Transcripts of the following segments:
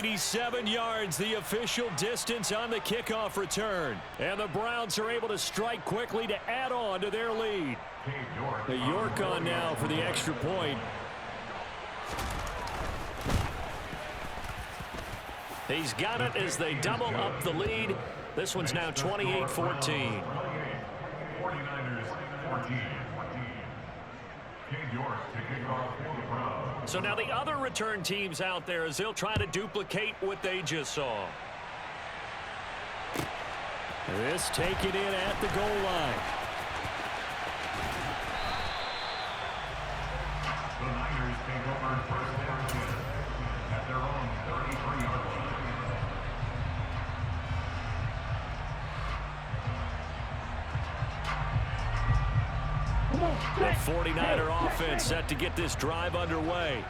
87 yards, the official distance on the kickoff return. And the Browns are able to strike quickly to add on to their lead. The York on now for the extra point. He's got it as they double up the lead. This one's now 28-14. So now the other return teams out there as they'll try to duplicate what they just saw. This taken in at the goal line. The Niners take over first down at their own 33-yard line. The 49er offense set to get this drive underway.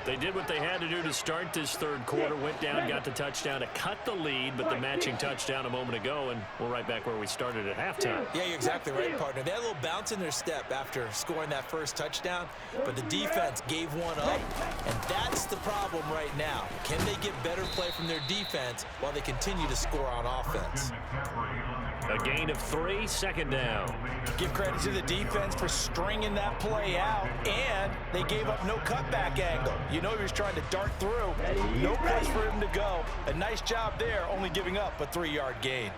They did what they had to do to start this third quarter, went down, got the touchdown to cut the lead, but the matching touchdown a moment ago, and we're right back where we started at halftime. Yeah, you're exactly right, partner. They had a little bounce in their step after scoring that first touchdown, but the defense gave one up, and that's the problem right now. Can they get better play from their defense while they continue to score on offense? A gain of 3, second down. Give credit to the defense for stringing that play out, and they gave up no cutback angle. You know he was trying to dart through. No place for him to go. A nice job there, only giving up a 3-yard gain.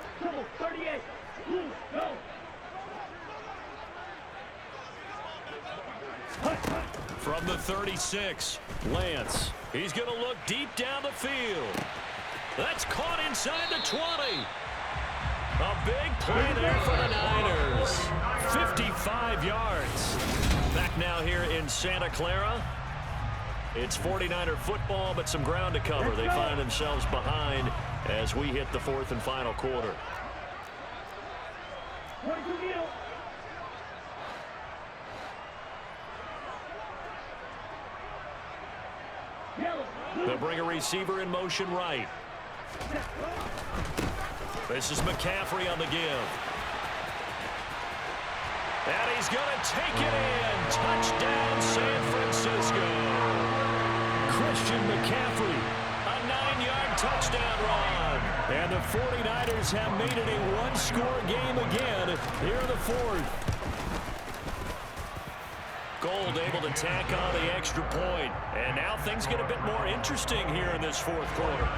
From the 36, Lance. He's going to look deep down the field. That's caught inside the 20. A big play there for the Niners. 55 yards. Back now here in Santa Clara. It's 49er football, but some ground to cover. They find themselves behind as we hit the fourth and final quarter. They'll bring a receiver in motion right. This is McCaffrey on the give. And he's going to take it in. Touchdown, San Francisco. Christian McCaffrey, a 9-yard touchdown run. And the 49ers have made it a one-score game again here in the fourth. Gold able to tack on the extra point. And now things get a bit more interesting here in this fourth quarter.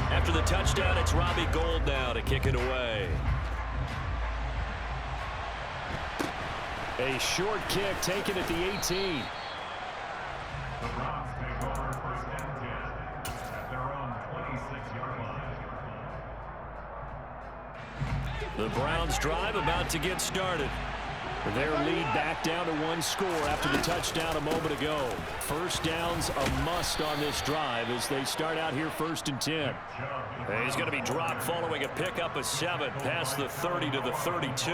After the touchdown, it's Robbie Gould now to kick it away. A short kick taken at the 18. The Browns take over first and 10 at their own 26-yard line. The Browns drive about to get started. Their lead back down to one score after the touchdown a moment ago. First down's a must on this drive as they start out here first and 10. And he's going to be dropped following a pickup of 7 past the 30 to the 32.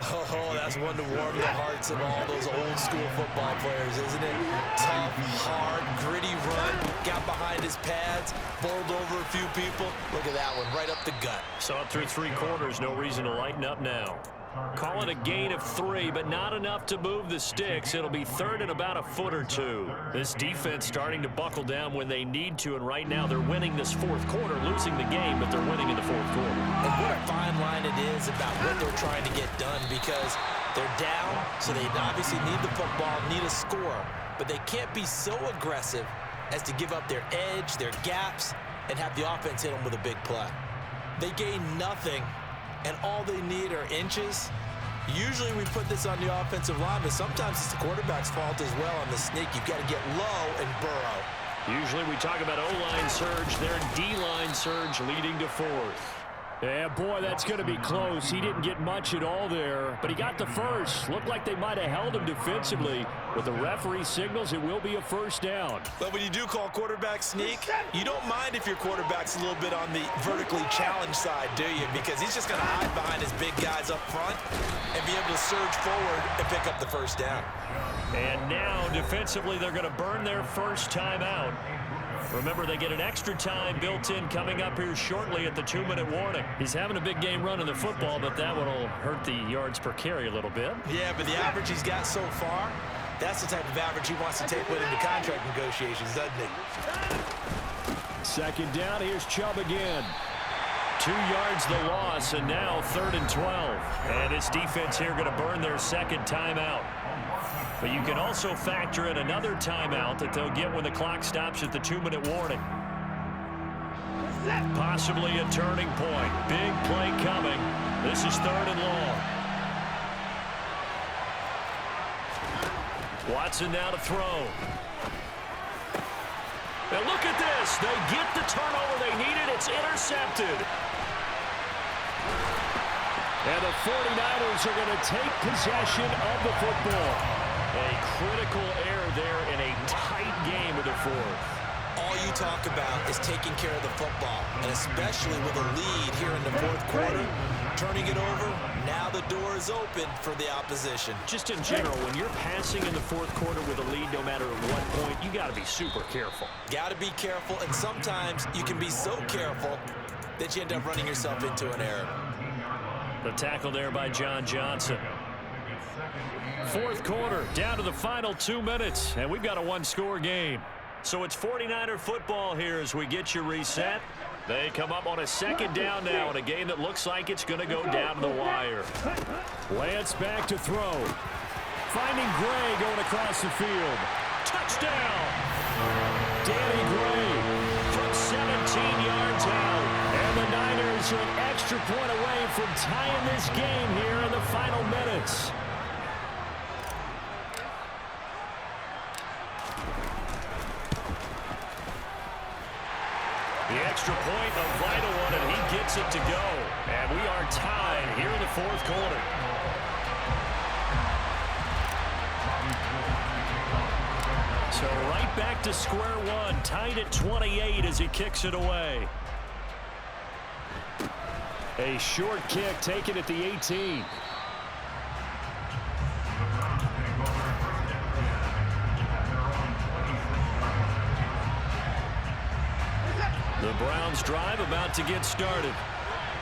Oh, that's one to warm the hearts of all those old school football players, isn't it? Tough, hard, gritty run, got behind his pads, bowled over a few people. Look at that one, right up the gut. Saw it through 3 quarters, no reason to lighten up now. Call it a gain of 3, but not enough to move the sticks. It'll be third and about a foot or 2. This defense starting to buckle down when they need to, and right now they're winning this fourth quarter, losing the game, but they're winning in the fourth quarter. And what a fine line it is about what they're trying to get done, because they're down, so they obviously need the football, need a score, but they can't be so aggressive as to give up their edge, their gaps, and have the offense hit them with a big play. They gain nothing, and all they need are inches. Usually we put this on the offensive line, but sometimes it's the quarterback's fault as well on the sneak. You've got to get low and burrow. Usually we talk about O-line surge, their D-line surge leading to fourth. Yeah, boy, that's going to be close. He didn't get much at all there, but he got the first. Looked like they might have held him defensively. With the referee signals, it will be a first down. But when you do call quarterback sneak, you don't mind if your quarterback's a little bit on the vertically challenged side, do you? Because he's just going to hide behind his big guys up front and be able to surge forward and pick up the first down. And now, defensively, they're going to burn their first time out. Remember, they get an extra time built in coming up here shortly at the 2-minute warning. He's having a big game running the football, but that one will hurt the yards per carry a little bit. Yeah, but the average he's got so far, That's the type of average he wants to take with him to contract negotiations, doesn't he? Second down, here's Chubb again. 2 yards the loss, and now 3rd and 12. And this defense here going to burn their second timeout. But you can also factor in another timeout that they'll get when the clock stops at the 2-minute warning. Possibly a turning point. Big play coming. This is 3rd and long. Watson now to throw. Now look at this. They get the turnover they needed. It's intercepted. And the 49ers are going to take possession of the football. A critical error there in a tight game of the 4th. All you talk about is taking care of the football, and especially with a lead here in the 4th quarter. Turning it over, now the door is open for the opposition. Just in general, when you're passing in the 4th quarter with a lead, no matter at what point, you got to be super careful. Got to be careful, and sometimes you can be so careful that you end up running yourself into an error. The tackle there by John Johnson. 4th quarter, down to the final 2 minutes, and we've got a one-score game. So it's 49er football here as we get you reset. They come up on a second down now in a game that looks like it's going to go down to the wire. Lance back to throw. Finding Gray going across the field. Touchdown! Danny Gray from 17 yards out. And the Niners are an extra point away from tying this game here in the final minutes. The extra point, a vital one, and he gets it to go. And we are tied here in the 4th quarter. So right back to square one, tied at 28 as he kicks it away. A short kick taken at the 18. The Browns drive about to get started.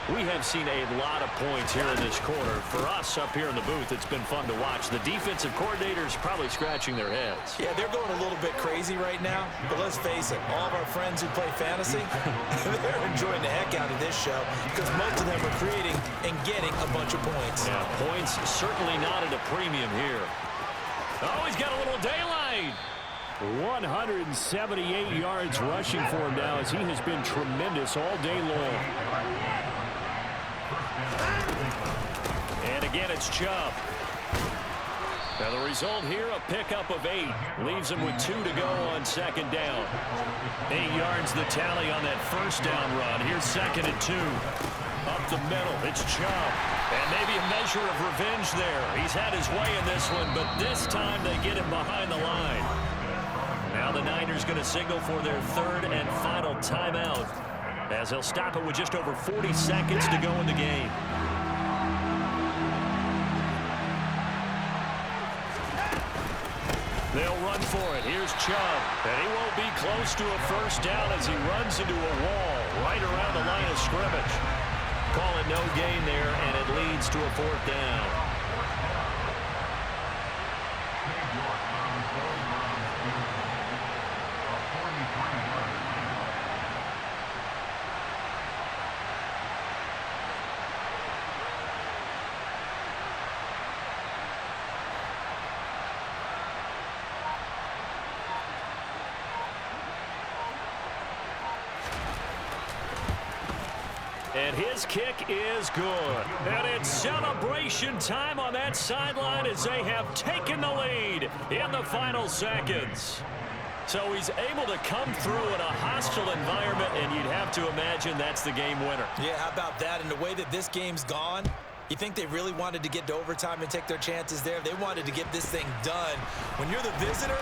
We have seen a lot of points here in this quarter. For us up here in the booth, it's been fun to watch. The defensive coordinators probably scratching their heads. Yeah, they're going a little bit crazy right now. But let's face it, all of our friends who play fantasy, they're enjoying the heck out of this show because most of them are creating and getting a bunch of points. Yeah, points certainly not at a premium here. Oh, he's got a little daylight. 178 yards rushing for him now as he has been tremendous all day long. And again, it's Chubb. Now the result here, a pickup of 8. Leaves him with 2 to go on second down. 8 yards the tally on that first down run. Here's 2nd and 2. Up the middle, it's Chubb. And maybe a measure of revenge there. He's had his way in this one, but this time they get him behind the line. Now the Niners going to signal for their 3rd and final timeout as they'll stop it with just over 40 seconds to go in the game. They'll run for it. Here's Chubb. And he won't be close to a first down as he runs into a wall right around the line of scrimmage. Call it no gain there, and it leads to a 4th down. And his kick is good. And it's celebration time on that sideline as they have taken the lead in the final seconds. So he's able to come through in a hostile environment, and you'd have to imagine that's the game winner. Yeah, how about that? And the way that this game's gone, you think they really wanted to get to overtime and take their chances there? They wanted to get this thing done. When you're the visitor,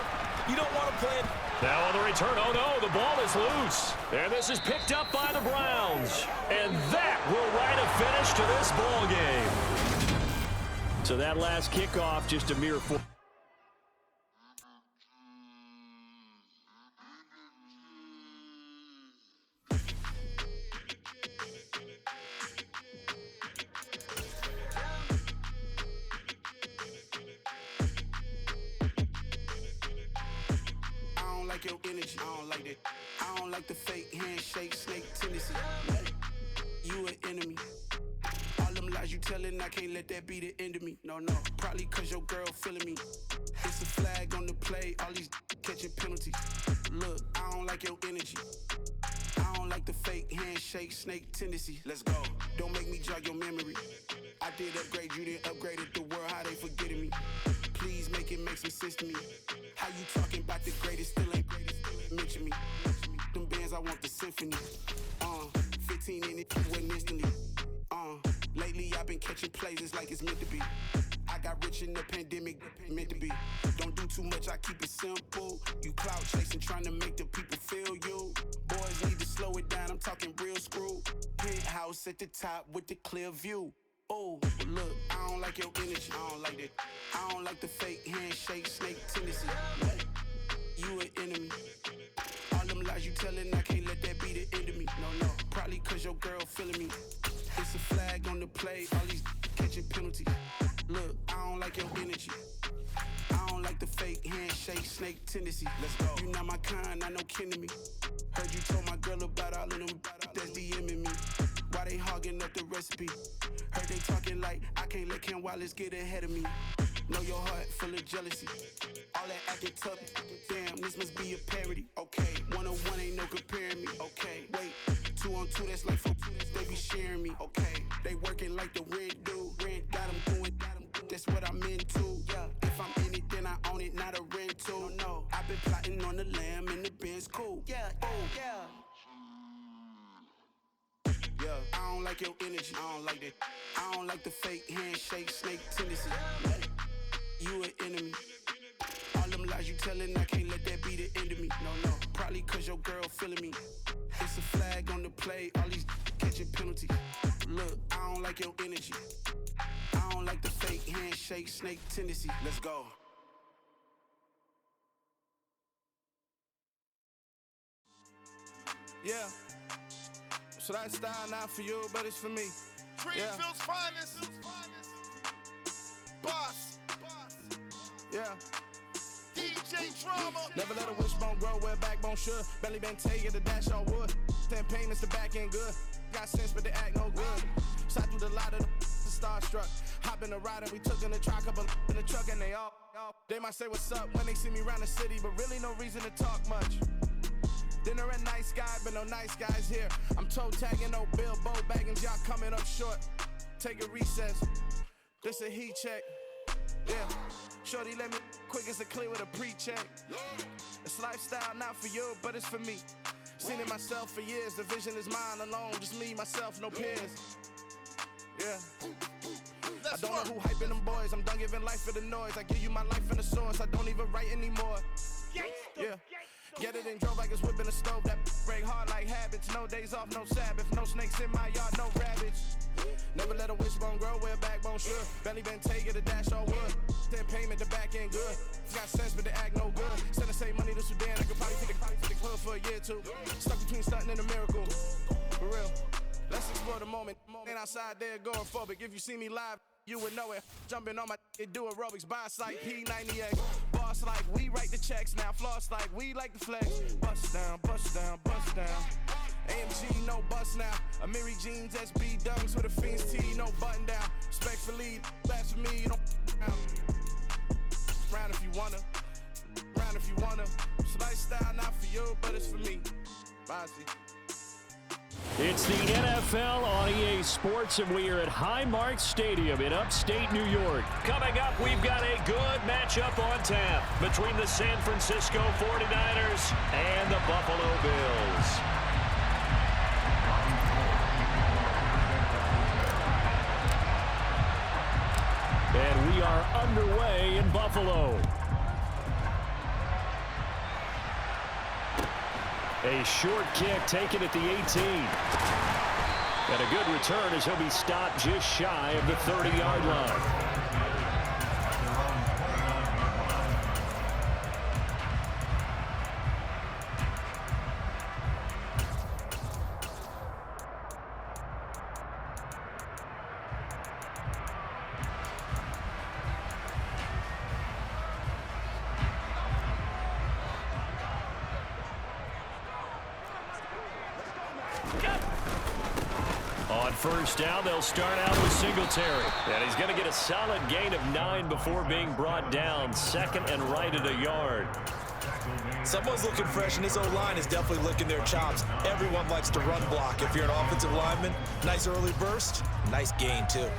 you don't want to play it. Now on the return, oh no, the ball is loose. And this is picked up by the Browns. And that will write a finish to this ball game. So that last kickoff, just a mere 4. like your energy. I don't like that. I don't like the fake handshake, snake tendency. You an enemy. All them lies you telling, I can't let that be the end of me. No, probably cause your girl feeling me. It's a flag on the play, all these catching penalties. Look, I don't like your energy. I don't like the fake handshake, snake tendency. Let's go. Don't make me jog your memory. I did upgrade, you didn't upgrade it. The world, how they forgetting me. Please make it make some sense to me. How you talking about the greatest, still ain't greatest, mention me. Them bands, I want the symphony. 15 in it, wasn't instantly. Lately I've been catching plays, it's like it's meant to be. I got rich in the pandemic, meant to be. Don't do too much, I keep it simple. You clout chasing, trying to make the people feel you. Boys need to slow it down, I'm talking real screw. Penthouse at the top with the clear view. Oh, look, I don't like your energy, I don't like that. I don't like the fake handshake, snake tendency. You an enemy. All them lies you telling, I can't let that be the end of me. No, probably cause your girl feeling me. It's a flag on the play, all these catching penalties. Look, I don't like your energy. I don't like the fake handshake, snake tendency. Let's go. You not my kind, I know kin to me. Heard you told my girl about all of them that's DMing me. Why they hogging up the recipe? Heard they talking like I can't let Ken Wallace get ahead of me. Know your heart full of jealousy. All that acting tough, damn, this must be a parody. Okay, 1-on-1 ain't no comparing me. Okay, wait, 2-on-2, that's like 4, they be sharing me. Okay, they working like the rent do. Rent got them doing, that's what I'm into. Yeah, if I'm in it, then I own it, not a rental. No, I've been plotting on the lamb and the Benz cool. Yeah, oh, yeah. Yeah, I don't like your energy, I don't like that. I don't like the fake handshake, snake tendency. You an enemy. All them lies you telling, I can't let that be the end of me. No, probably cause your girl feeling me. It's a flag on the play, all these catching penalties. Look, I don't like your energy. I don't like the fake handshake, snake tendency. Let's go. Yeah. So that style not for you, but it's for me. Greenfield's finest. Boss. Yeah. DJ Drama. Never let a wishbone grow where a backbone should. Belly been taking the dash all wood. 10 payments, the back end good. Got sense, but they act no good. Shot through the lot of the starstruck. Hop in the ride and we took in the truck, couple in the truck and they all. They might say what's up when they see me around the city, but really no reason to talk much. Dinner a nice guy, but no nice guys here. I'm toe tagging, no Bilbo baggins, y'all coming up short. Take a recess. This a heat check. Yeah. Shorty let me quick as a clear with a pre-check. It's lifestyle not for you, but it's for me. Seen it myself for years. The vision is mine alone. Just me, myself, no peers. Yeah. I don't know who hyping them boys. I'm done giving life for the noise. I give you my life in the source. I don't even write anymore. Yeah. Get it and drove like it's whipping a stove. That break hard like habits. No days off, no Sabbath. No snakes in my yard, no rabbits. Never let a wishbone grow where a backbone should. Belly been taking the dash all wood. 10 payment, the back end good. Got sense, but they act no good. Send the same money to Sudan. I could probably take the hood for a year or two. Stuck between stunting and a miracle. For real. Let's explore the moment. Ain't outside there going phobic. If you see me live, you would know it. Jumping on my do aerobics. Boss like P98. Boss like we write the checks now. Floss like we like the flex. Bust down, bust down, bust down. AMG, no bust now. Amiri jeans, SB dunks with a Fiends tee, no button down. Respectfully, that's for me, you don't round if you wanna. Round if you wanna. It's lifestyle not for you, but it's for me. Bossy. It's the NFL on EA Sports, and we are at Highmark Stadium in upstate New York. Coming up, we've got a good matchup on tap between the San Francisco 49ers and the Buffalo Bills. And we are underway in Buffalo. A short kick taken at the 18. And a good return as he'll be stopped just shy of the 30-yard line. On first down, they'll start out with Singletary. And he's going to get a solid gain of 9 before being brought down. Second and right at a yard. Someone's looking fresh, and this O-line is definitely licking their chops. Everyone likes to run block. If you're an offensive lineman, nice early burst, nice gain too.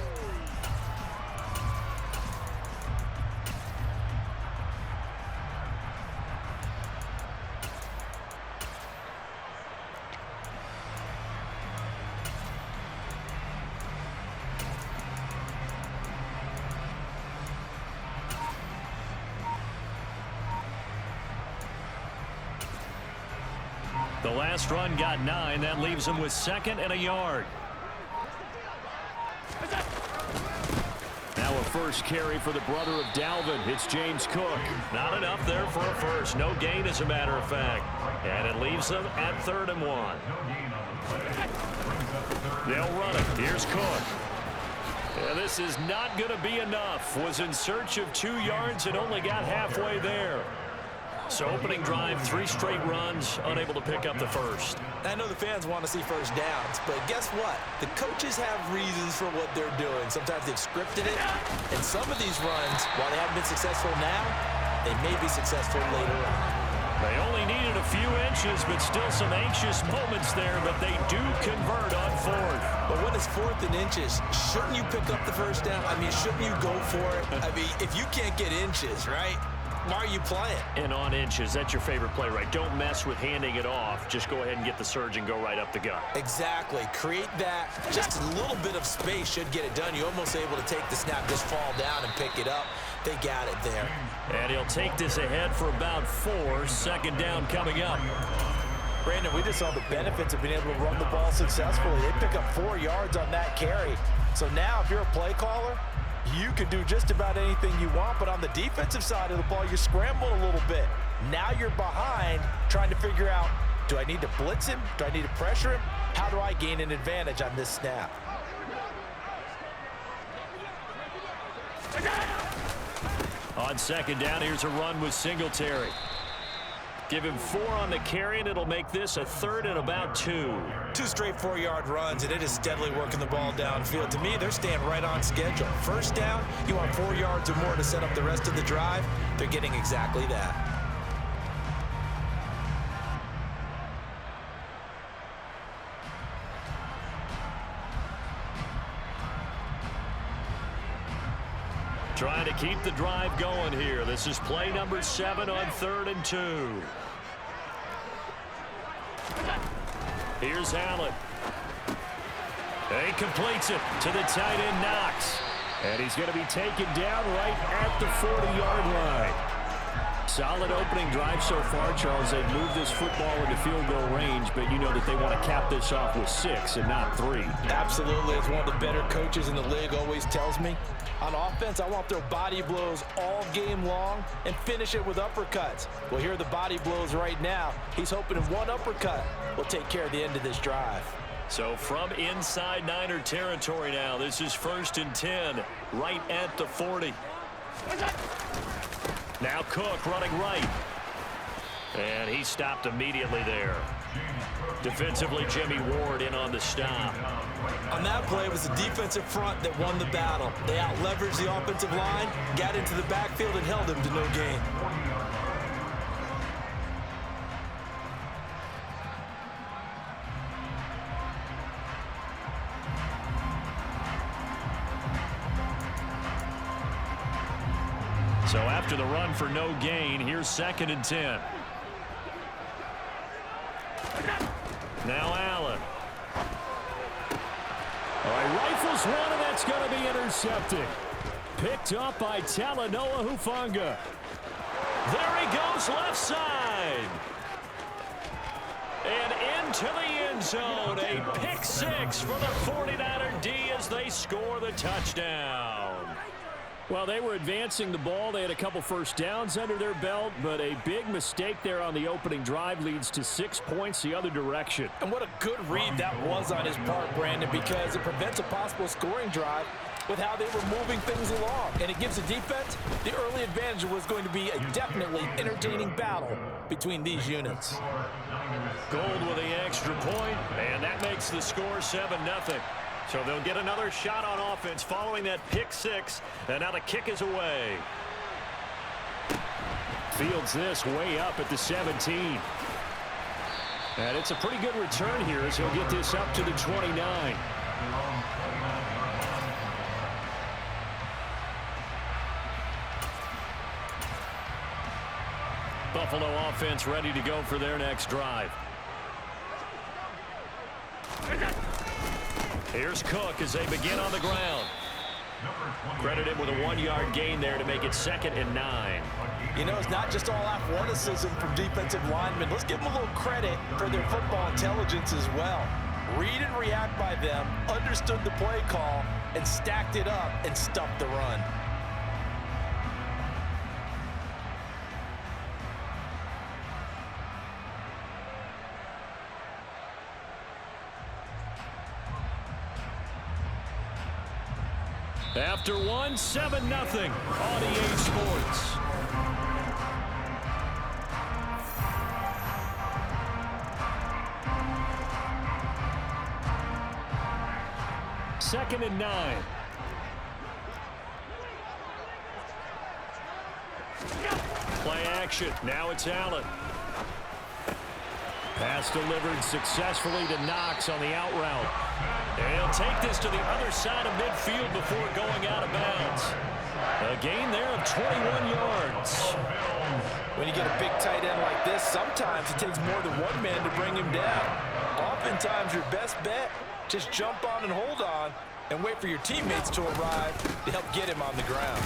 The last run got 9. That leaves him with second and a yard. Now a first carry for the brother of Dalvin. It's James Cook. Not enough there for a first. No gain, as a matter of fact. And it leaves them at 3rd and 1. They'll run it. Here's Cook. And this is not going to be enough. Was in search of 2 yards and only got halfway there. So opening drive, 3 straight runs, unable to pick up the first. I know the fans want to see first downs, but guess what? The coaches have reasons for what they're doing. Sometimes they've scripted it, and some of these runs, while they haven't been successful now, they may be successful later on. They only needed a few inches, but still some anxious moments there, but they do convert on 4th. But when it's 4th and inches, shouldn't you pick up the first down? I mean, shouldn't you go for it? I mean, if you can't get inches, right? Why are you playing? And on inches, that's your favorite play, right? Don't mess with handing it off. Just go ahead and get the surge and go right up the gut. Exactly. Create that. Just a little bit of space should get it done. You're almost able to take the snap, just fall down and pick it up. They got it there. And he'll take this ahead for about 4. Second down coming up. Brandon, we just saw the benefits of being able to run the ball successfully. They pick up 4 yards on that carry. So now if you're a play caller, you can do just about anything you want, but on the defensive side of the ball, you scramble a little bit. Now you're behind trying to figure out, do I need to blitz him? Do I need to pressure him? How do I gain an advantage on this snap? On second down, here's a run with Singletary. Give him 4 on the carry, and it'll make this a 3rd and about 2. 2 straight 4-yard runs, and it is steadily working the ball downfield. To me, they're staying right on schedule. First down, you want 4 yards or more to set up the rest of the drive. They're getting exactly that. Trying to keep the drive going here. This is play number 7 on 3rd and 2. Here's Allen. He completes it to the tight end, Knox. And he's going to be taken down right at the 40-yard line. Solid opening drive so far, Charles. They've moved this football into field goal range, but you know that they want to cap this off with 6 and not 3. Absolutely. As one of the better coaches in the league always tells me, on offense, I want their body blows all game long and finish it with uppercuts. Well, here are the body blows right now. He's hoping in one uppercut will take care of the end of this drive. So from inside Niner territory now, this is 1st and 10, right at the 40. Now Cook running right. And he stopped immediately there. Defensively, Jimmy Ward in on the stop. On that play, it was the defensive front that won the battle. They out-leveraged the offensive line, got into the backfield, and held him to no gain. So after the run for no gain, here's 2nd and 10. Now Allen. All right, rifles one, and that's going to be intercepted. Picked up by Talanoa Hufanga. There he goes, left side. And into the end zone. A pick 6 for the 49er D as they score the touchdown. Well, they were advancing the ball. They had a couple first downs under their belt, but a big mistake there on the opening drive leads to 6 points the other direction. And what a good read that was on his part, Brandon, because it prevents a possible scoring drive with how they were moving things along. And it gives the defense the early advantage. Was going to be a definitely entertaining battle between these units. Gold with the extra point, and that makes the score 7-0. So they'll get another shot on offense following that pick six. And now the kick is away. Fields this way up at the 17. And it's a pretty good return here as he'll get this up to the 29. Buffalo offense ready to go for their next drive. Here's Cook as they begin on the ground. Credit him with a 1-yard gain there to make it 2nd and 9. You know, it's not just all athleticism from defensive linemen. Let's give them a little credit for their football intelligence as well. Read and react by them, understood the play call, and stacked it up and stuffed the run. After one, 7-0 on EA Sports. Second and 9. Play action. Now it's Allen. Pass delivered successfully to Knox on the out route. And he'll take this to the other side of midfield before going out of bounds. A gain there of 21 yards. When you get a big tight end like this, sometimes it takes more than one man to bring him down. Oftentimes, your best bet, just jump on and hold on and wait for your teammates to arrive to help get him on the ground.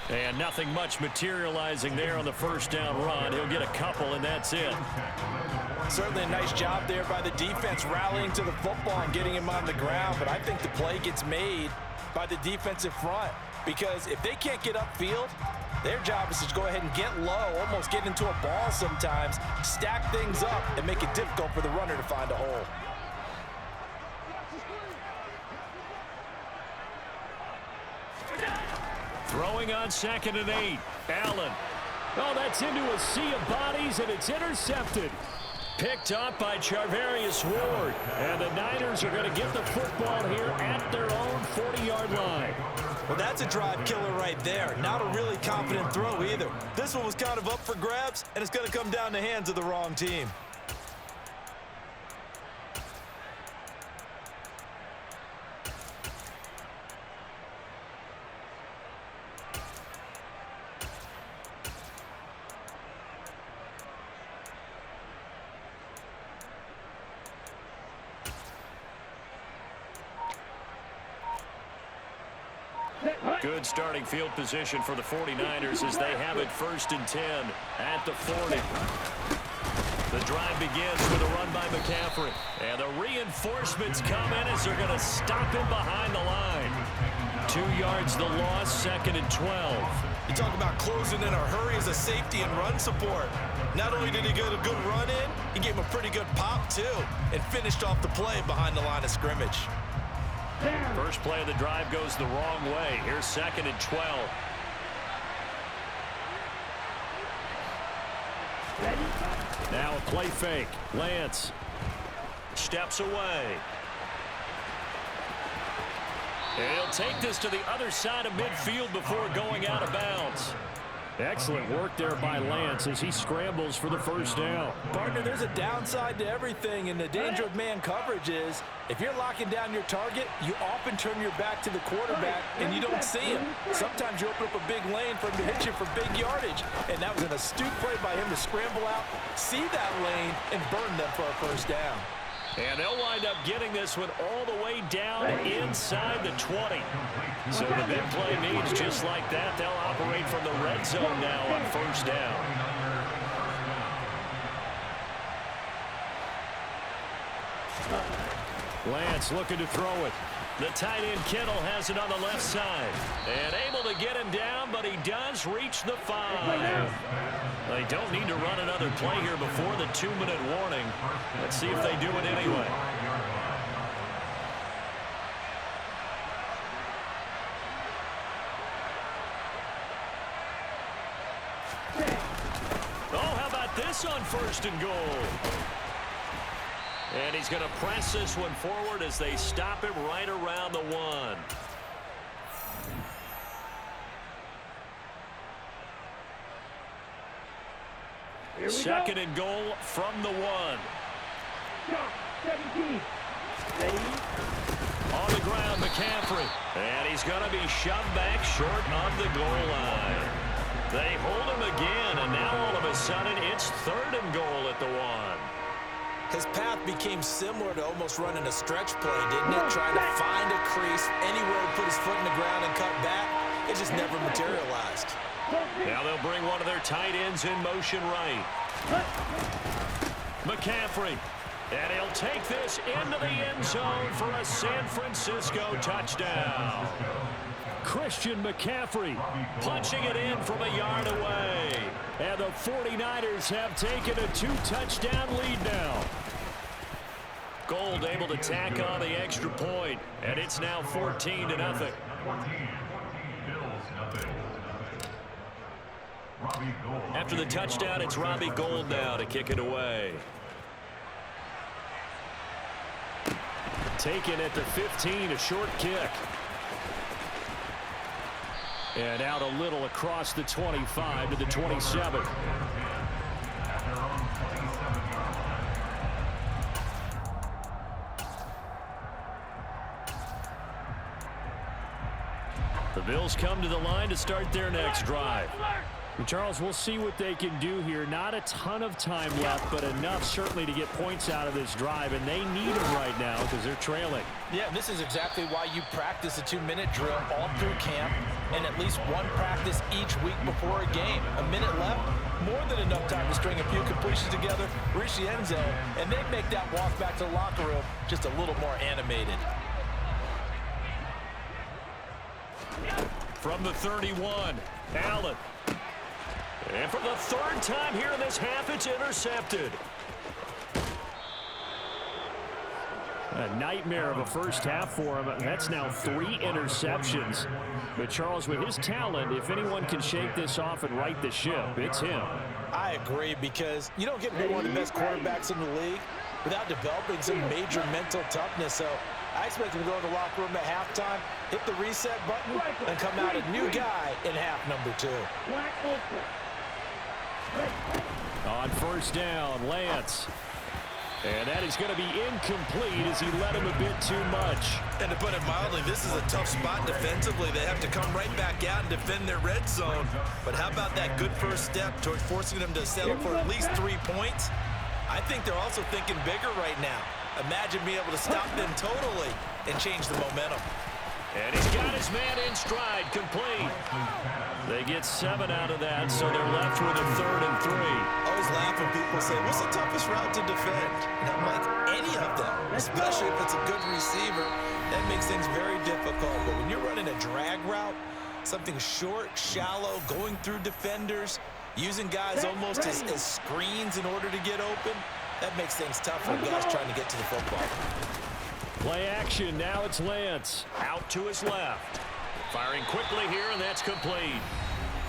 And nothing much materializing there on the first down run. He'll get a couple, and that's it. Certainly a nice job there by the defense rallying to the football and getting him on the ground, but I think the play gets made by the defensive front because if they can't get upfield, their job is to go ahead and get low, almost get into a ball sometimes, stack things up, and make it difficult for the runner to find a hole. Throwing on 2nd and 8. Allen. Oh, that's into a sea of bodies, and it's intercepted. Picked up by Charvarius Ward. And the Niners are going to get the football here at their own 40-yard line. Well, that's a drive killer right there. Not a really confident throw either. This one was kind of up for grabs, and it's going to come down the hands of the wrong team. Good starting field position for the 49ers as they have it 1st and 10 at the 40. The drive begins with a run by McCaffrey. And the reinforcements come in as they're going to stop him behind the line. 2 yards the loss, 2nd and 12. You talk about closing in a hurry as a safety and run support. Not only did he get a good run in, he gave him a pretty good pop too and finished off the play behind the line of scrimmage. First play of the drive goes the wrong way. Here's 2nd and 12. Now a play fake. Lance steps away. And he'll take this to the other side of midfield before going out of bounds. Excellent work there by Lance as he scrambles for the first down. Partner, there's a downside to everything, and the danger of man coverage is if you're locking down your target, you often turn your back to the quarterback and you don't see him. Sometimes you open up a big lane for him to hit you for big yardage, and that was an astute play by him to scramble out, see that lane, and burn them for a first down. And they'll wind up getting this one all the way down inside the 20. So the big play means just like that, they'll operate from the red zone now on first down. Lance looking to throw it. The tight end Kittle has it on the left side. And able to get him down, but he does reach the 5. They don't need to run another play here before the 2-minute warning. Let's see if they do it anyway. Oh, how about this on 1st and goal? And he's going to press this one forward as they stop him right around the 1. Second and goal from the 1. 17. On the ground, McCaffrey. And he's going to be shoved back short of the goal line. They hold him again, and now all of a sudden it's third and goal at the 1. His path became similar to almost running a stretch play, didn't it? Trying to find a crease, anywhere to put his foot in the ground and cut back. It just never materialized. Now they'll bring one of their tight ends in motion right. McCaffrey. And he'll take this into the end zone for a San Francisco touchdown. Christian McCaffrey punching it in from a yard away. And the 49ers have taken a 2-touchdown lead now. Gold able to tack on the extra point, and it's now 14-0. After the touchdown, it's Robbie Gould now to kick it away. Taken at the 15, a short kick. And out a little across the 25 to the 27. The Bills come to the line to start their next drive. Charles, we'll see what they can do here. Not a ton of time left, but enough certainly to get points out of this drive, and they need them right now because they're trailing. Yeah, this is exactly why you practice a 2-minute drill all through camp and at least one practice each week before a game. A minute left, more than enough time to string a few completions together, reach the end zone, and then make that walk back to the locker room just a little more animated. From the 31, Allen. And for the third time here in this half, it's intercepted. A nightmare of a first half for him. That's now 3 interceptions. But Charles, with his talent, if anyone can shake this off and right the ship, it's him. I agree, because you don't get to be one of the best quarterbacks in the league without developing some major mental toughness. So I expect him to go in the locker room at halftime, hit the reset button, and come out a new guy in half number 2. On first down, Lance. And that is going to be incomplete as he led him a bit too much. And to put it mildly, this is a tough spot defensively. They have to come right back out and defend their red zone. But how about that good first step towards forcing them to settle for at least 3 points? I think they're also thinking bigger right now. Imagine being able to stop them totally and change the momentum. And he's got his man in stride, complete. They get 7 out of that, so they're left with a 3rd and 3. I always laugh when people say, what's the toughest route to defend? And I'm like, any of them, especially if it's a good receiver. That makes things very difficult. But when you're running a drag route, something short, shallow, going through defenders, using guys almost as screens in order to get open, that makes things tough for guys trying to get to the football. Play action, now it's Lance. Out to his left. Firing quickly here, and that's complete.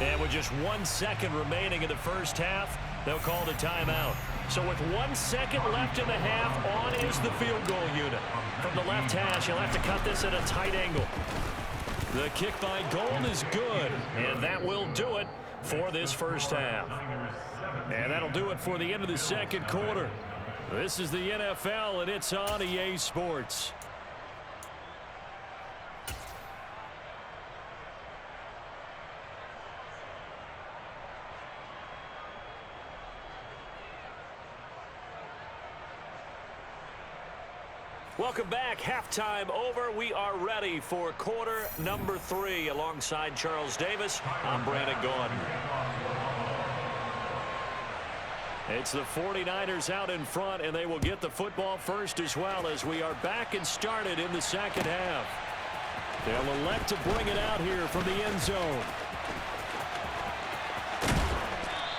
And with just 1 second remaining in the first half, they'll call the timeout. So with 1 second left in the half, on is the field goal unit. From the left hash, he'll have to cut this at a tight angle. The kick by Gould is good, and that will do it for this first half. And that'll do it for the end of the second quarter. This is the NFL, and it's on EA Sports. Welcome back. Halftime over. We are ready for quarter number 3. Alongside Charles Davis, I'm Brandon Gordon. It's the 49ers out in front, and they will get the football first as well as we are back and started in the second half. They'll elect to bring it out here from the end zone.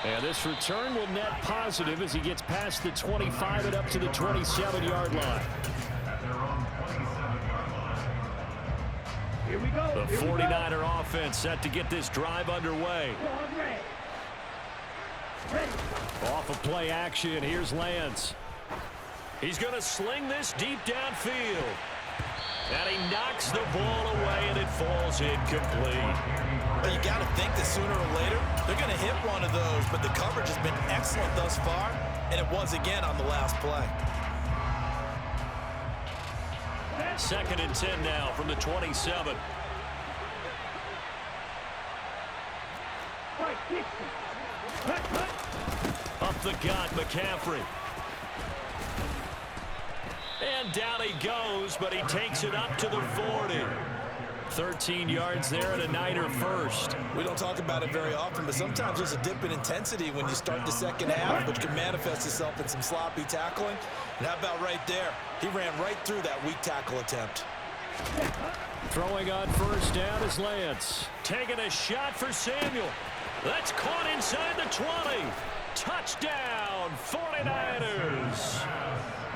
And this return will net positive as he gets past the 25 and up to the 27-yard line. Here we go. The 49er offense set to get this drive underway. Off of play action, here's Lance. He's going to sling this deep downfield. And he knocks the ball away, and it falls incomplete. Well, you got to think that sooner or later, they're going to hit one of those, but the coverage has been excellent thus far, and it was again on the last play. 2nd and 10 now from the 27. Up the gut, McCaffrey. And down he goes, but he takes it up to the 40. 13 yards there and a Niner first. We don't talk about it very often, but sometimes there's a dip in intensity when you start the second half, which can manifest itself in some sloppy tackling. And how about right there? He ran right through that weak tackle attempt. Throwing on first down is Lance. Taking a shot for Samuel. That's caught inside the 20. Touchdown, 49ers.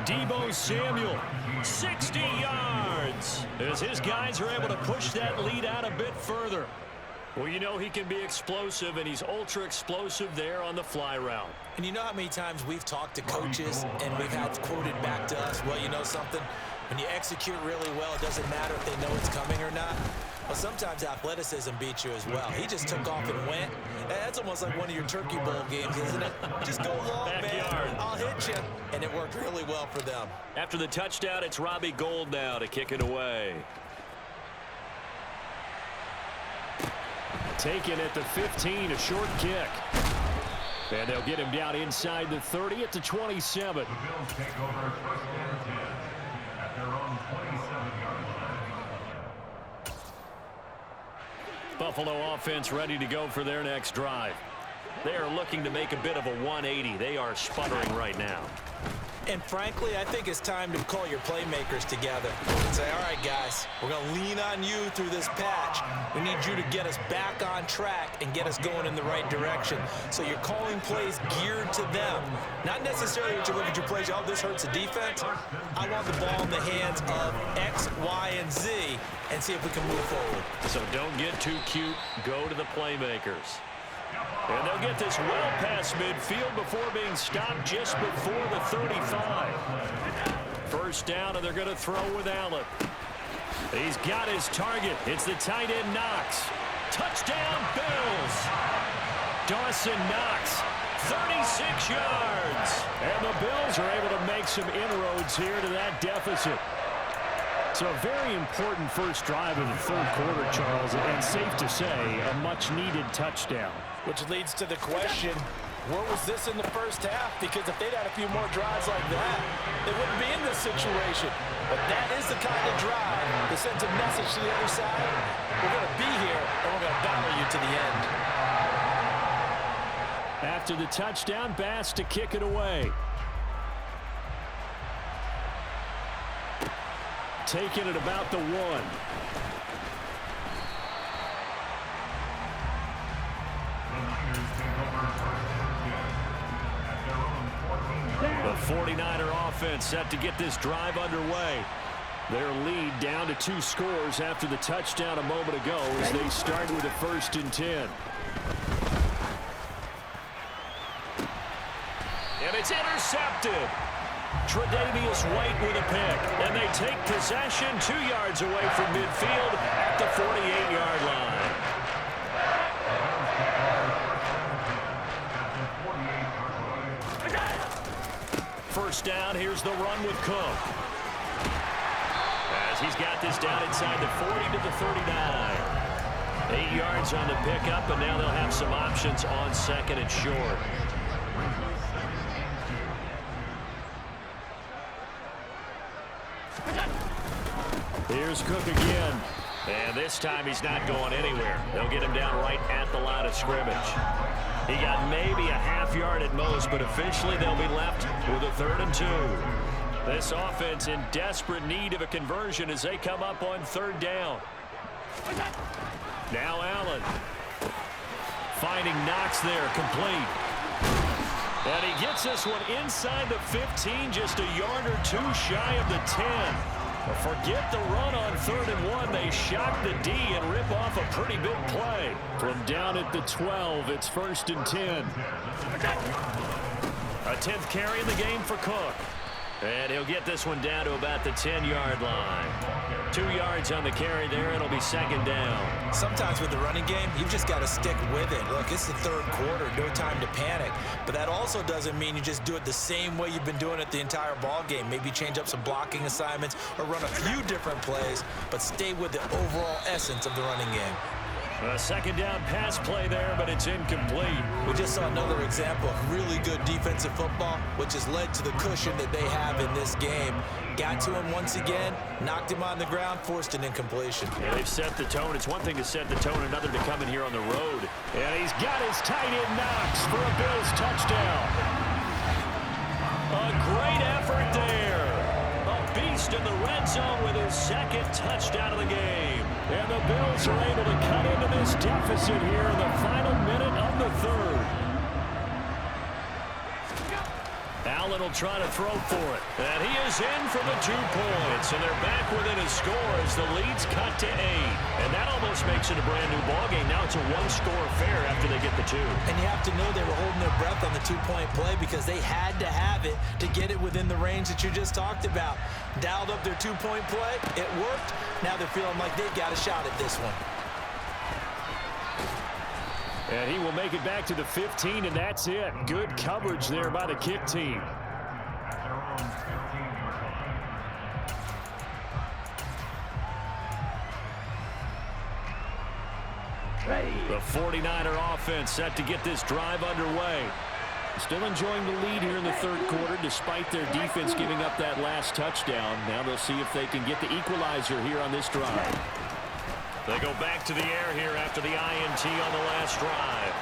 Deebo Samuel, 60 yards, as his guys are able to push that lead out a bit further. Well, you know he can be explosive, and he's ultra explosive there on the fly route. And you know how many times we've talked to coaches and we've had quoted back to us, well, you know something? When you execute really well, it doesn't matter if they know it's coming or not. Well, sometimes athleticism beats you as well. He just took off and went. That's almost like one of your Turkey Bowl games, isn't it? Just go long, man. I'll hit you. And it worked really well for them. After the touchdown, it's Robbie Gould now to kick it away. Taken at the 15, a short kick. And they'll get him down inside the 30 at the 27. The Bills take over 1st and 10 at their own 27-yard line. Buffalo offense ready to go for their next drive. They are looking to make a bit of a 180. They are sputtering right now. And frankly, I think it's time to call your playmakers together and say, all right, guys, we're going to lean on you through this patch. We need you to get us back on track and get us going in the right direction. So you're calling plays geared to them. Not necessarily that you look at your plays, oh, this hurts the defense. I want the ball in the hands of X, Y, and Z and see if we can move forward. So don't get too cute. Go to the playmakers. And they'll get this well past midfield before being stopped just before the 35. First down, and they're going to throw with Allen. He's got his target. It's the tight end Knox. Touchdown, Bills. Dawson Knox, 36 yards. And the Bills are able to make some inroads here to that deficit. So a very important first drive of the third quarter, Charles, and safe to say, a much-needed touchdown. Which leads to the question, where was this in the first half? Because if they'd had a few more drives like that, they wouldn't be in this situation. But that is the kind of drive that sends a message to the other side. We're going to be here, and we're going to battle you to the end. After the touchdown, Bass to kick it away. Taking it about the 1. The 49er offense set to get this drive underway. Their lead down to 2 scores after the touchdown a moment ago as they start with a 1st and 10. And it's intercepted. Tre'Davious White with a pick. And they take possession 2 yards away from midfield at the 48-yard line. First down, here's the run with Cook. As he's got this down inside the 40 to the 39. 8 yards on the pickup, and now they'll have some options on 2nd and short. Here's Cook again. And this time he's not going anywhere. They'll get him down right at the line of scrimmage. He got maybe a half yard at most, but officially they'll be left with a 3rd and 2. This offense in desperate need of a conversion as they come up on 3rd down. Now Allen. Finding Knox there, complete. And he gets this one inside the 15, just a yard or 2 shy of the 10. Forget the run on 3rd and 1. They shock the D and rip off a pretty big play. From down at the 12, it's 1st and 10. A 10th carry in the game for Cook. And he'll get this one down to about the 10-yard line. 2 yards on the carry there. It'll be second down. Sometimes with the running game, you've just got to stick with it. Look, it's the third quarter, no time to panic. But that also doesn't mean you just do it the same way you've been doing it the entire ball game. Maybe change up some blocking assignments or run a few different plays, but stay with the overall essence of the running game. A second down pass play there, but it's incomplete. We just saw another example of really good defensive football, which has led to the cushion that they have in this game. Got to him once again, knocked him on the ground, forced an incompletion. Yeah, they've set the tone. It's one thing to set the tone, another to come in here on the road. And he's got his tight end Knox for a Bills touchdown. A great effort there. A beast in the red zone with his second touchdown of the game. And the Bills are able to cut into this deficit here in the final minute of the third. Allen will try to throw for it. And he is in for the 2 points. And they're back within a score as the lead's cut to 8. And that almost makes it a brand-new ballgame. Now it's a one-score affair after they get the 2. And you have to know they were holding their breath on the 2-point play because they had to have it to get it within the range that you just talked about. Dialed up their 2-point play. It worked. Now they're feeling like they've got a shot at this one. And he will make it back to the 15, and that's it. Good coverage there by the kick team. The 49er offense set to get this drive underway. Still enjoying the lead here in the third quarter despite their defense giving up that last touchdown. Now they'll see if they can get the equalizer here on this drive. They go back to the air here after the INT on the last drive.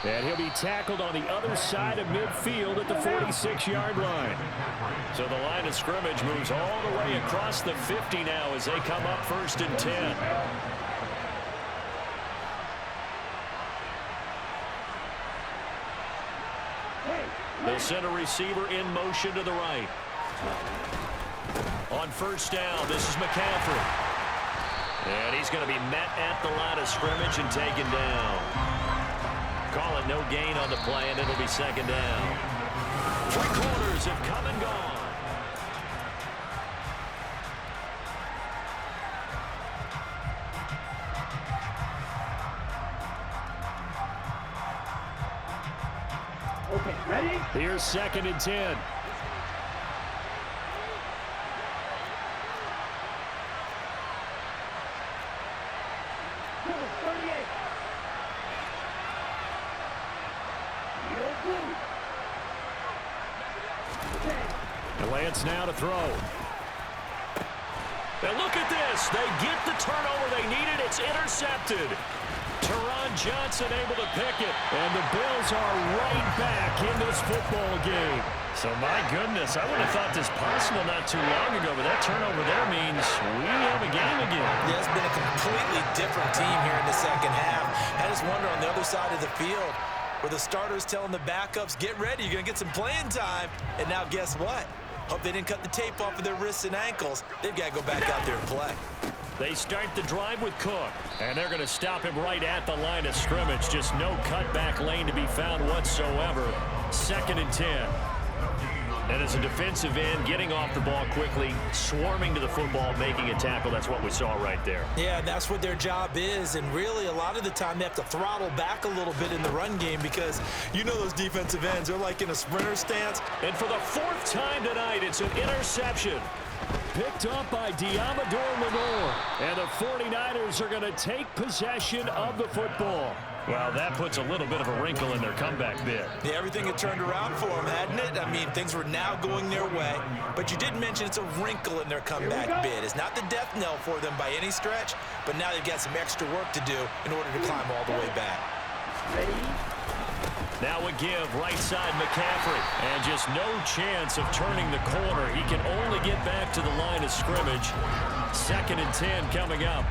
And he'll be tackled on the other side of midfield at the 46-yard line. So the line of scrimmage moves all the way across the 50 now as they come up 1st and 10. They'll send a receiver in motion to the right. On 1st down, this is McCaffrey. And he's going to be met at the line of scrimmage and taken down. Call it no gain on the play, and it'll be 2nd down. 3 quarters have come and gone. Okay, ready? Here's 2nd and 10. Lance now to throw. And look at this. They get the turnover they needed. It's intercepted. Teron Johnson able to pick it. And the Bills are right back in this football game. So, my goodness, I would have thought this possible not too long ago, but that turnover there means we have a game again. Yeah, it's been a completely different team here in the second half. I just wonder on the other side of the field where the starters telling the backups, get ready, you're going to get some playing time. And now guess what? Hope they didn't cut the tape off of their wrists and ankles. They've got to go back out there and play. They start the drive with Cook, and they're going to stop him right at the line of scrimmage. Just no cutback lane to be found whatsoever. 2nd and 10. And as a defensive end, getting off the ball quickly, swarming to the football, making a tackle, that's what we saw right there. Yeah, that's what their job is, and really a lot of the time they have to throttle back a little bit in the run game because you know those defensive ends, they're like in a sprinter stance. And for the 4th time tonight, it's an interception. Picked up by Diamador Lenore. And the 49ers are going to take possession of the football. Well, that puts a little bit of a wrinkle in their comeback bid. Yeah, everything had turned around for them, hadn't it? I mean, things were now going their way. But you did mention it's a wrinkle in their comeback bid. It's not the death knell for them by any stretch, but now they've got some extra work to do in order to climb all the way back. Now a give, right side McCaffrey. And just no chance of turning the corner. He can only get back to the line of scrimmage. 2nd and 10 coming up.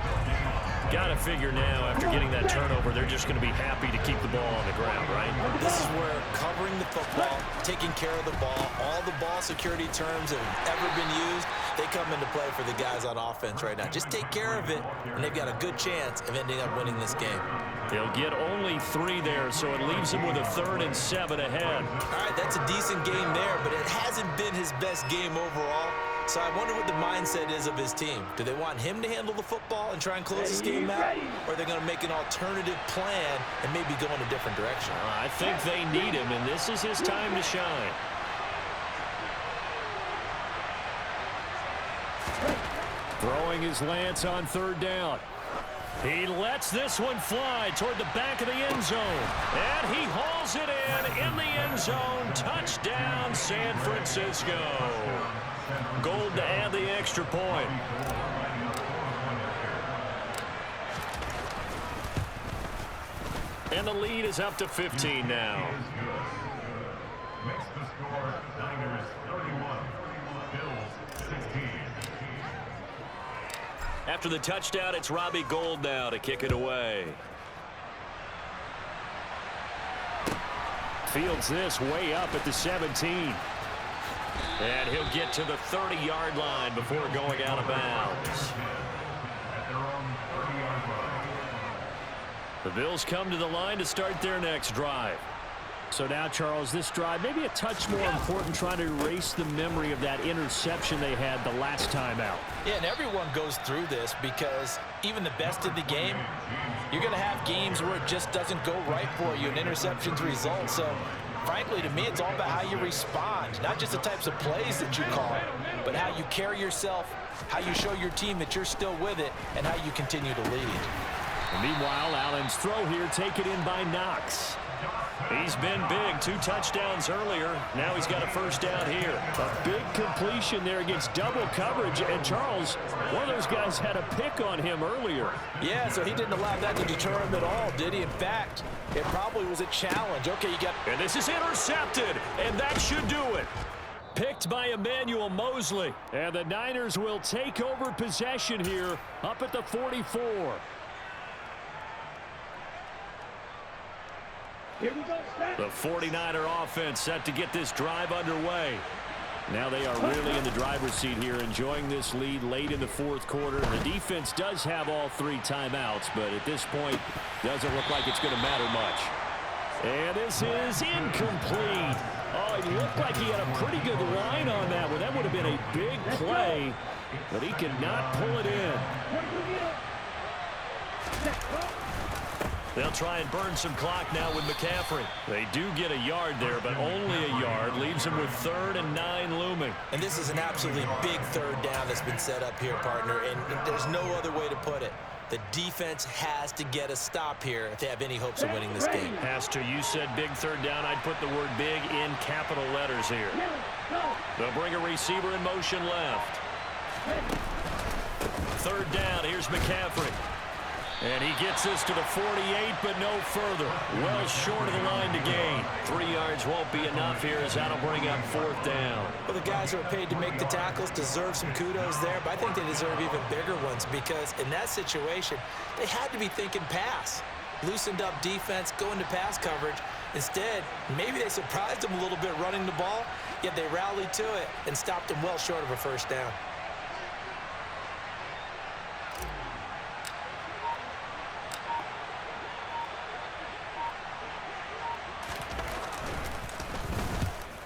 Got to figure now, after getting that turnover, they're just going to be happy to keep the ball on the ground, right? This is where covering the football, taking care of the ball, all the ball security terms that have ever been used, they come into play for the guys on offense right now. Just take care of it, and they've got a good chance of ending up winning this game. He'll get only 3 there, so it leaves him with a 3rd and 7 ahead. All right, that's a decent game there, but it hasn't been his best game overall. So I wonder what the mindset is of his team. Do they want him to handle the football and try and close this game out? Or are they going to make an alternative plan and maybe go in a different direction? I think they need him, and this is his time to shine. Throwing his Lance on 3rd down. He lets this one fly toward the back of the end zone. And he hauls it in the end zone. Touchdown, San Francisco. Gold to add the extra point. And the lead is up to 15 now. Makes the score Niners 31, Bills 16. After the touchdown, it's Robbie Gould now to kick it away. Fields this way up at the 17. And he'll get to the 30-yard line before going out of bounds. At their own 30-yard line. The Bills come to the line to start their next drive. So now, Charles, this drive maybe a touch more important, trying to erase the memory of that interception they had the last time out. Yeah, and everyone goes through this because even the best in the game, you're going to have games where it just doesn't go right for you and interceptions result. So, frankly, to me, it's all about how you respond, not just the types of plays that you call, but how you carry yourself, how you show your team that you're still with it, and how you continue to lead. And meanwhile, Allen's throw here taken in by Knox. He's been big, 2 touchdowns earlier. Now he's got a 1st down here. A big completion there against double coverage. And Charles, one of those guys had a pick on him earlier. Yeah, so he didn't allow that to deter him at all, did he? In fact, it probably was a challenge. Okay, you got... And this is intercepted, and that should do it. Picked by Emmanuel Mosley. And the Niners will take over possession here up at the 44. The 49er offense set to get this drive underway. Now they are really in the driver's seat here, enjoying this lead late in the 4th quarter. The defense does have all 3 timeouts, but at this point, doesn't look like it's going to matter much. And this is incomplete. Oh, it looked like he had a pretty good line on that one. That would have been a big play, but he could not pull it in. They'll try and burn some clock now with McCaffrey. They do get a yard there, but only a yard. Leaves them with 3rd and 9 looming. And this is an absolutely big 3rd down that's been set up here, partner, and there's no other way to put it. The defense has to get a stop here if they have any hopes of winning this game. Has to. You said big 3rd down. I'd put the word big in capital letters here. They'll bring a receiver in motion left. 3rd down. Here's McCaffrey. And he gets this to the 48, but no further. Well short of the line to gain. 3 yards won't be enough here as that'll bring up 4th down. Well, the guys who are paid to make the tackles deserve some kudos there, but I think they deserve even bigger ones because in that situation, they had to be thinking pass. Loosened up defense, going to pass coverage. Instead, maybe they surprised them a little bit running the ball, yet they rallied to it and stopped them well short of a 1st down.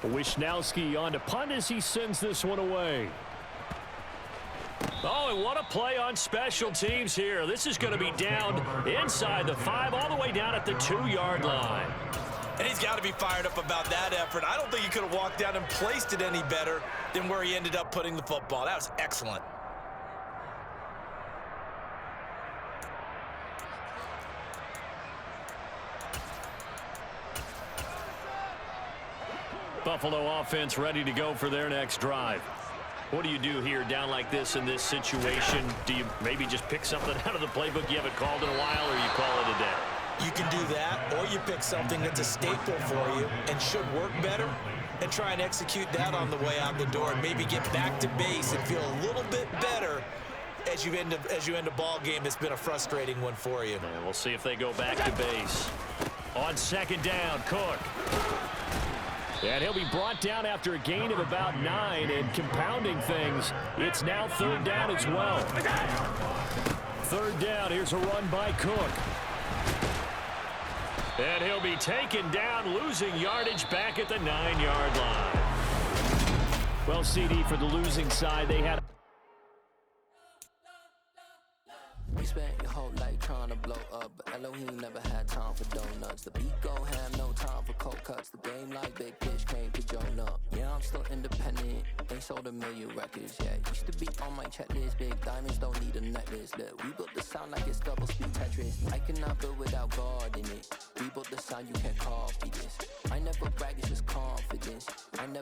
Wishnowski on to punt as he sends this one away. Oh, and what a play on special teams here. This is going to be down inside the 5, all the way down at the 2-yard line. And he's got to be fired up about that effort. I don't think he could have walked down and placed it any better than where he ended up putting the football. That was excellent. Buffalo offense ready to go for their next drive. What do you do here down like this in this situation? Do you maybe just pick something out of the playbook you haven't called in a while, or you call it a day? You can do that, or you pick something that's a staple for you and should work better and try and execute that on the way out the door and maybe get back to base and feel a little bit better as you end a ball game that's been a frustrating one for you. And we'll see if they go back to base. On 2nd down, Cook. And he'll be brought down after a gain of about 9, and compounding things, it's now 3rd down as well. 3rd down, here's a run by Cook. And he'll be taken down, losing yardage back at the 9-yard line. Well, CD, for the losing side, they had... We spent your whole life trying to blow up, but Elohim never had time for donuts. The beat go ham, no time for cold cuts. The game like Big Fish came to Jonah. Yeah, I'm still independent. They sold 1 million records, yeah. Used to be on my checklist. Big diamonds don't need a necklace. Look, we built the sound like it's double speed Tetris. I cannot build without God in it. We built the sound, you can't copy this. I never brag, it's just confidence. I never